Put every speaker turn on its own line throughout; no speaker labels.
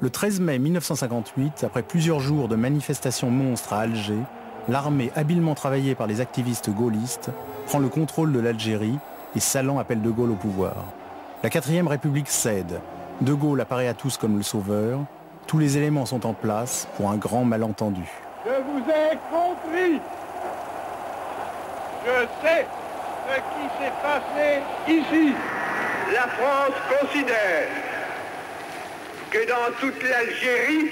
Le 13 mai 1958, après plusieurs jours de manifestations monstres à Alger, l'armée habilement travaillée par les activistes gaullistes prend le contrôle de l'Algérie et Salan appelle De Gaulle au pouvoir. La 4e République cède. De Gaulle apparaît à tous comme le sauveur. Tous les éléments sont en place pour un grand malentendu.
Je vous ai compris. Je sais ce qui s'est passé ici.
La France considère que dans toute l'Algérie,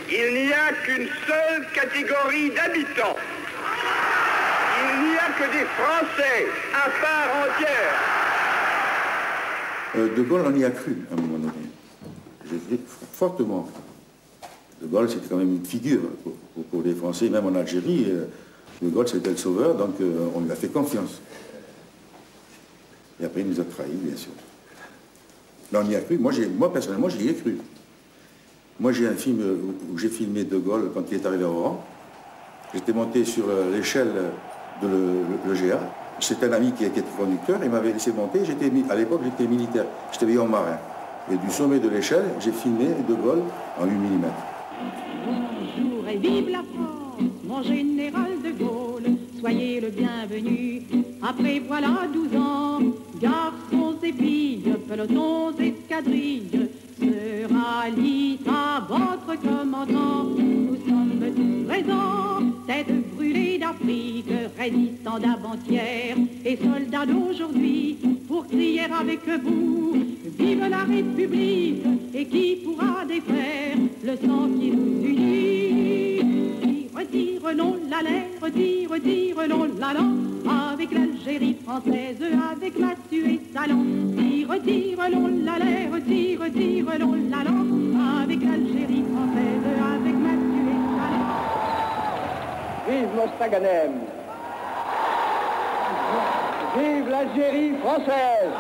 il n'y a qu'une seule catégorie d'habitants. Il n'y a que des Français à part entière.
De Gaulle, on y a cru à un moment donné. J'ai cru fortement. De Gaulle, c'était quand même une figure pour les Français, même en Algérie. De Gaulle, c'était le sauveur, donc on lui a fait confiance. Et après, il nous a trahis, bien sûr. Mais on y a cru. Moi personnellement, j'y ai cru. Moi, j'ai un film où j'ai filmé De Gaulle quand il est arrivé à Oran. J'étais monté sur l'échelle de l'EGA. C'était un ami qui était conducteur, il m'avait laissé monter. À l'époque, j'étais militaire, j'étais veillant marin. Et du sommet de l'échelle, j'ai filmé De Gaulle en 8 mm.
Bonjour et vive la France, mon général De Gaulle. Soyez le bienvenu. Après voilà 12 ans, garçons et filles, pelotons, escadrilles, se rallient à votre commandant. Nous sommes tous présents, têtes brûlées d'Afrique, résistants d'avant-hier et soldats d'aujourd'hui, pour crier avec vous, vive la République, et qui pourra défaire le sang qui nous unit. Retire l'on l'allait, retire l'on l'allant, avec l'Algérie française, avec Mathieu et Salan. Retire l'on l'allait, retire l'on l'allant, avec l'Algérie française, avec Mathieu et Salan.
Vive Mostaganem. Vive l'Algérie française.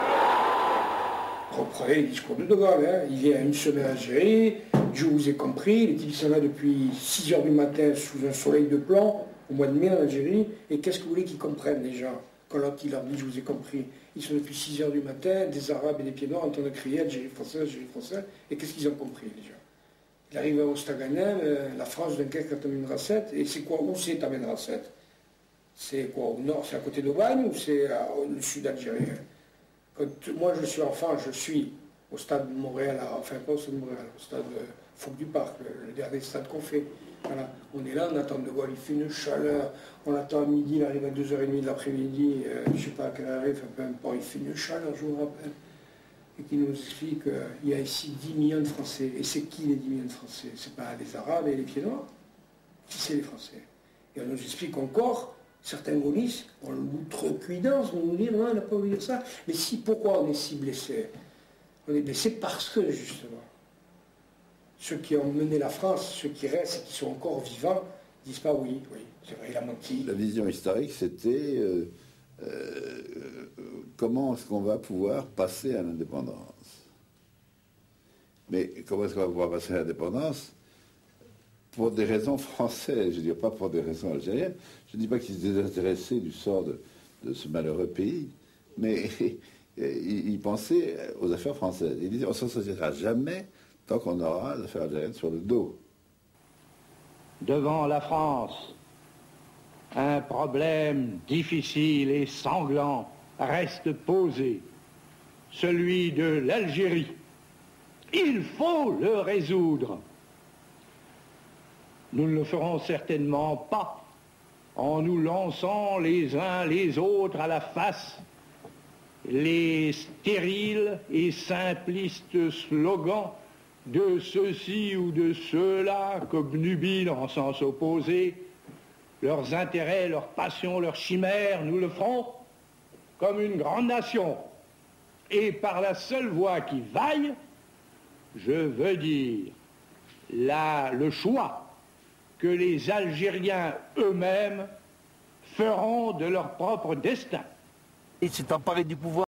Reprenez le discours de Gaulle, hein. Il y a une semaine en Algérie, je vous ai compris, les types sont là depuis 6 h du matin sous un soleil de plomb, au mois de mai en Algérie, et qu'est-ce que vous voulez qu'ils comprennent les gens quand il leur dit je vous ai compris? Ils sont depuis 6 h du matin, des Arabes et des Pieds Noirs en train de crier Algérie française, et qu'est-ce qu'ils ont compris les gens? Il arrive à Ostaganem, la France Dunkerque t'amènera 7, et c'est quoi? Où c'est t'amènera 7? C'est quoi? Au nord, c'est à côté d'Aubagne ou c'est au sud algérien? Quand moi je suis enfant, je suis au stade de Montréal, enfin pas au stade de Montréal, au stade Fouque du Parc, le dernier stade qu'on fait. Voilà. On est là, on attend De Gaulle, il fait une chaleur, on attend à midi, il arrive à 2 h 30 de l'après-midi, je ne sais pas à quelle heure il arrive, peu importe, il fait une chaleur, je vous rappelle, et qui nous explique qu'il y a ici 10 millions de Français. Et c'est qui les 10 millions de Français? C'est pas les Arabes et les Pieds Noirs? Qui c'est les Français? Et on nous explique encore. Certains gaullistes, pour l'outrecuidance, vont nous dire non, il n'a pas voulu dire ça. Mais si, pourquoi on est si blessé? On est blessé parce que, justement, ceux qui ont mené la France, ceux qui restent et qui sont encore vivants, ne disent pas oui, c'est vrai, il a menti.
La vision historique, c'était comment est-ce qu'on va pouvoir passer à l'indépendance? Mais comment est-ce qu'on va pouvoir passer à l'indépendance? Pour des raisons françaises, je ne dis pas pour des raisons algériennes. Je ne dis pas qu'ils se désintéressaient du sort de ce malheureux pays, mais ils pensaient aux affaires françaises. Ils disaient on ne s'en sortira jamais tant qu'on aura les affaires algériennes sur le dos.
Devant la France, un problème difficile et sanglant reste posé, celui de l'Algérie. Il faut le résoudre. Nous ne le ferons certainement pas en nous lançant les uns les autres à la face les stériles et simplistes slogans de ceux-ci ou de ceux-là qu'obnubilent en sens opposé leurs intérêts, leurs passions, leurs chimères. Nous le ferons comme une grande nation et par la seule voie qui vaille, je veux dire le choix que les Algériens eux-mêmes feront de leur propre destin.
Il s'est emparé du pouvoir.